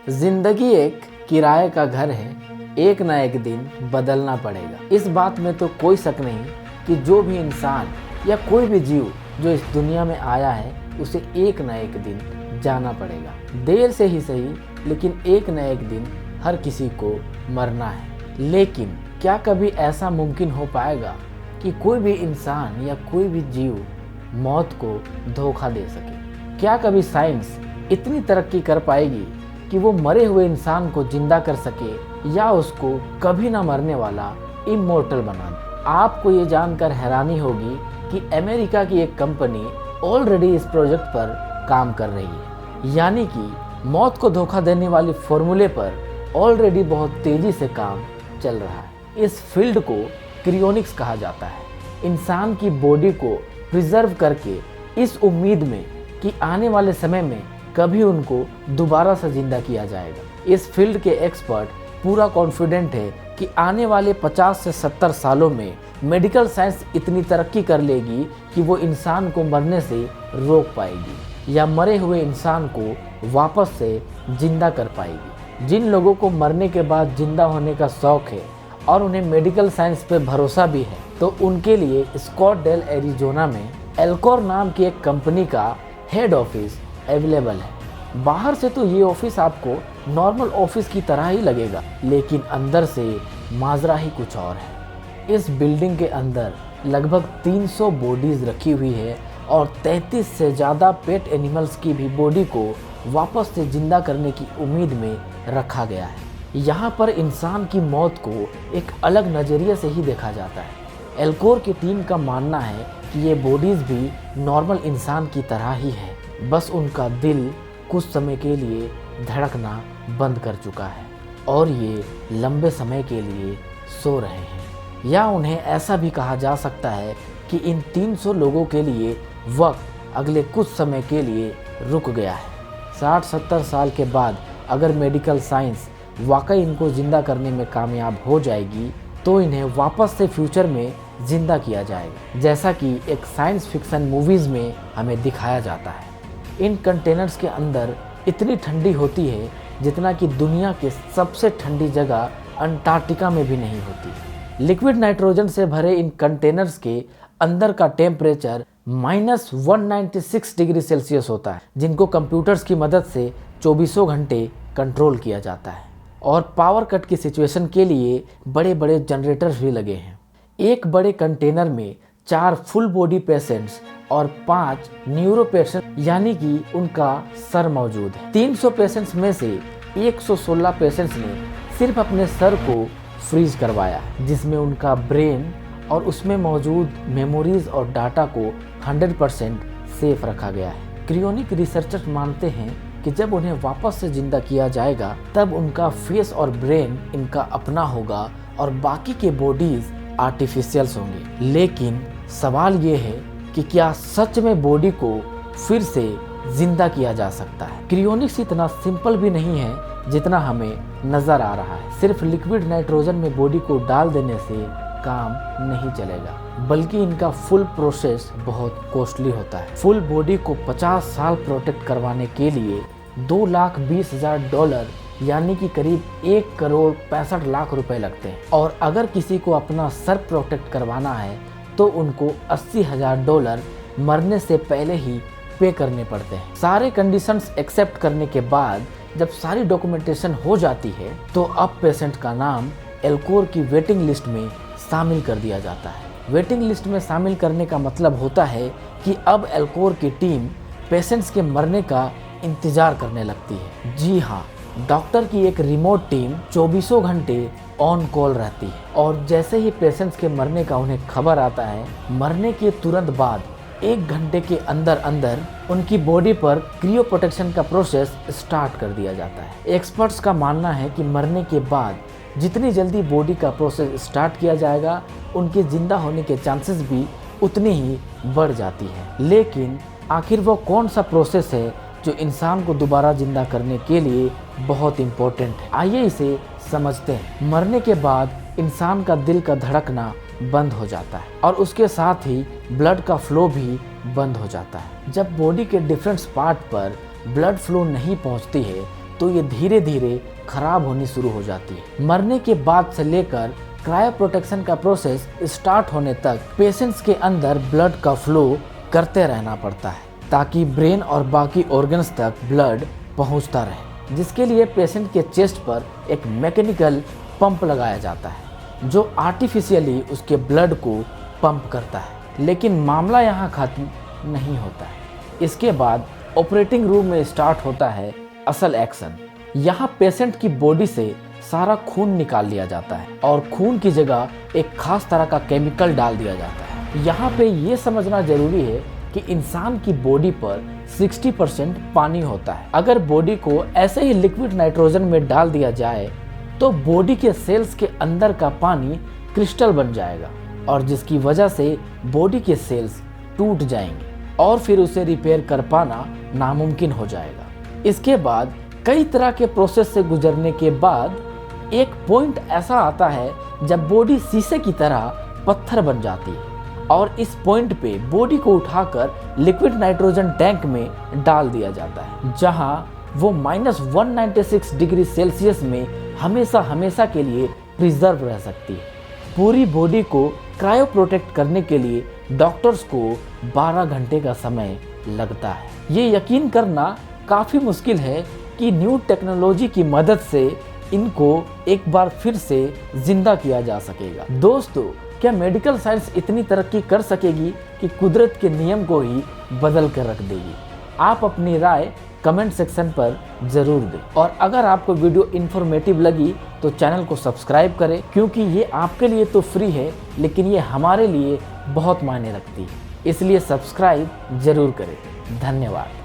जिंदगी एक किराए का घर है, एक ना एक दिन बदलना पड़ेगा। इस बात में तो कोई शक नहीं कि जो भी इंसान या कोई भी जीव जो इस दुनिया में आया है उसे एक ना एक दिन जाना पड़ेगा। देर से ही सही, लेकिन एक ना एक दिन हर किसी को मरना है। लेकिन क्या कभी ऐसा मुमकिन हो पाएगा कि कोई भी इंसान या कोई भी जीव मौत को धोखा दे सके? क्या कभी साइंस इतनी तरक्की कर पाएगी कि वो मरे हुए इंसान को जिंदा कर सके या उसको कभी ना मरने वाला इमोर्टल बना दे? आपको ये जानकर हैरानी होगी कि अमेरिका की एक कंपनी ऑलरेडी इस प्रोजेक्ट पर काम कर रही है। यानी कि मौत को धोखा देने वाली फॉर्मूले पर ऑलरेडी बहुत तेजी से काम चल रहा है। इस फील्ड को क्रियोनिक्स कहा जाता है। इंसान की बॉडी को प्रिजर्व करके इस उम्मीद में कि आने वाले समय में कभी उनको दोबारा से जिंदा किया जाएगा। इस फील्ड के एक्सपर्ट पूरा कॉन्फिडेंट है कि आने वाले 50 से 70 सालों में मेडिकल साइंस इतनी तरक्की कर लेगी कि वो इंसान को मरने से रोक पाएगी या मरे हुए इंसान को वापस से जिंदा कर पाएगी। जिन लोगों को मरने के बाद जिंदा होने का शौक है और उन्हें मेडिकल साइंस पे भरोसा भी है, तो उनके लिए स्कॉटडेल एरिजोना में एल्कोर नाम की एक कंपनी का हेड ऑफिस अवेलेबल है। बाहर से तो ये ऑफिस आपको नॉर्मल ऑफिस की तरह ही लगेगा, लेकिन अंदर से माजरा ही कुछ और है। इस बिल्डिंग के अंदर लगभग 300 बॉडीज रखी हुई है और 33 से ज़्यादा पेट एनिमल्स की भी बॉडी को वापस से जिंदा करने की उम्मीद में रखा गया है। यहाँ पर इंसान की मौत को एक अलग नज़रिए से ही देखा जाता है। एल्कोर की टीम का मानना है कि ये बॉडीज़ भी नॉर्मल इंसान की तरह ही है, बस उनका दिल कुछ समय के लिए धड़कना बंद कर चुका है और ये लंबे समय के लिए सो रहे हैं। या उन्हें ऐसा भी कहा जा सकता है कि इन 300 लोगों के लिए वक्त अगले कुछ समय के लिए रुक गया है। 60-70 साल के बाद अगर मेडिकल साइंस वाकई इनको जिंदा करने में कामयाब हो जाएगी तो इन्हें वापस से फ्यूचर में जिंदा किया जाएगा, जैसा कि एक साइंस फिक्शन मूवीज़ में हमें दिखाया जाता है। इन कंटेनर्स के अंदर इतनी ठंडी होती है जितना कि दुनिया के सबसे ठंडी जगह अंटार्कटिका में भी नहीं होती। लिक्विड नाइट्रोजन से भरे इन कंटेनर्स के अंदर का टेम्परेचर -196 डिग्री सेल्सियस होता है, जिनको कंप्यूटर्स की मदद से 24 घंटे कंट्रोल किया जाता है। और पावर कट की सिचुएशन के लिए बड़े बड़े जनरेटर्स भी लगे हैं। एक बड़े कंटेनर में 4 फुल बॉडी पेशेंट्स और 5 न्यूरो पेशेंट यानी कि उनका सर मौजूद है। 300 पेशेंट्स में से 116 पेशेंट्स ने सिर्फ अपने सर को फ्रीज करवाया, जिसमें उनका ब्रेन और उसमें मौजूद मेमोरीज और डाटा को 100% सेफ रखा गया है। क्रियोनिक रिसर्चर्स मानते हैं कि जब उन्हें वापस से जिंदा किया जाएगा तब उनका फेस और ब्रेन इनका अपना होगा और बाकी के बॉडीज आर्टिफिशियल्स होंगे। लेकिन सवाल ये है कि क्या सच में बॉडी को फिर से जिंदा किया जा सकता है? क्रियोनिक्स इतना सिंपल भी नहीं है जितना हमें नजर आ रहा है। सिर्फ लिक्विड नाइट्रोजन में बॉडी को डाल देने से काम नहीं चलेगा, बल्कि इनका फुल प्रोसेस बहुत कॉस्टली होता है। फुल बॉडी को 50 साल प्रोटेक्ट करवाने के लिए $2,20,000 यानी कि करीब 1,65,00,000 रुपए लगते हैं। और अगर किसी को अपना सर प्रोटेक्ट करवाना है तो उनको $80,000 मरने से पहले ही पे करने पड़ते हैं। सारे कंडीशंस एक्सेप्ट करने के बाद जब सारी डॉक्यूमेंटेशन हो जाती है तो अब पेशेंट का नाम एल्कोर की वेटिंग लिस्ट में शामिल कर दिया जाता है। वेटिंग लिस्ट में शामिल करने का मतलब होता है कि अब एल्कोर की टीम पेशेंट्स के मरने का इंतजार करने लगती है। जी हाँ, डॉक्टर की एक रिमोट टीम 24 घंटे ऑन कॉल रहती है और जैसे ही पेशेंट्स के मरने का उन्हें खबर आता है, मरने के तुरंत बाद 1 घंटे के अंदर अंदर उनकी बॉडी पर क्रियो प्रोटेक्शन का प्रोसेस स्टार्ट कर दिया जाता है। एक्सपर्ट्स का मानना है कि मरने के बाद जितनी जल्दी बॉडी का प्रोसेस स्टार्ट किया जाएगा, उनके जिंदा होने के चांसेस भी उतनी ही बढ़ जाती है। लेकिन आखिर वो कौन सा प्रोसेस है जो इंसान को दोबारा जिंदा करने के लिए बहुत इम्पोर्टेंट है? आइए इसे समझते हैं। मरने के बाद इंसान का दिल का धड़कना बंद हो जाता है और उसके साथ ही ब्लड का फ्लो भी बंद हो जाता है। जब बॉडी के डिफरेंट पार्ट पर ब्लड फ्लो नहीं पहुंचती है तो ये धीरे धीरे खराब होनी शुरू हो जाती है। मरने के बाद से लेकर क्रायो प्रोटेक्शन का प्रोसेस स्टार्ट होने तक पेशेंट्स के अंदर ब्लड का फ्लो करते रहना पड़ता है ताकि ब्रेन और बाकी ऑर्गन्स तक ब्लड पहुंचता रहे, जिसके लिए पेशेंट के चेस्ट पर एक मैकेनिकल पंप लगाया जाता है जो आर्टिफिशियली उसके ब्लड को पंप करता है। लेकिन मामला यहाँ खत्म नहीं होता है। इसके बाद ऑपरेटिंग रूम में स्टार्ट होता है असल एक्शन। यहाँ पेशेंट की बॉडी से सारा खून निकाल लिया जाता है और खून की जगह एक खास तरह का केमिकल डाल दिया जाता है। यहाँ पे ये समझना जरूरी है कि इंसान की बॉडी पर 60% पानी होता है। अगर बॉडी को ऐसे ही लिक्विड नाइट्रोजन में डाल दिया जाए तो बॉडी के सेल्स के अंदर का पानी क्रिस्टल बन जाएगा और जिसकी वजह से बॉडी के सेल्स टूट जाएंगे और फिर उसे रिपेयर कर पाना नामुमकिन हो जाएगा। इसके बाद कई तरह के प्रोसेस से गुजरने के बाद एक पॉइंट ऐसा आता है जब बॉडी शीशे की तरह पत्थर बन जाती है और इस पॉइंट पे बॉडी को उठाकर लिक्विड नाइट्रोजन टैंक में डाल दिया जाता है जहां वो -196 डिग्री सेल्सियस में हमेशा के लिए प्रिजर्व रह सकती है। पूरी बॉडी को क्रायो प्रोटेक्ट करने के लिए डॉक्टर्स को 12 घंटे का समय लगता है। ये यकीन करना काफ़ी मुश्किल है कि न्यू टेक्नोलॉजी की मदद से इनको एक बार फिर से जिंदा किया जा सकेगा। दोस्तों, क्या मेडिकल साइंस इतनी तरक्की कर सकेगी कि कुदरत के नियम को ही बदल कर रख देगी? आप अपनी राय कमेंट सेक्शन पर ज़रूर दें और अगर आपको वीडियो इन्फॉर्मेटिव लगी तो चैनल को सब्सक्राइब करें, क्योंकि ये आपके लिए तो फ्री है लेकिन ये हमारे लिए बहुत मायने रखती है, इसलिए सब्सक्राइब ज़रूर करें। धन्यवाद।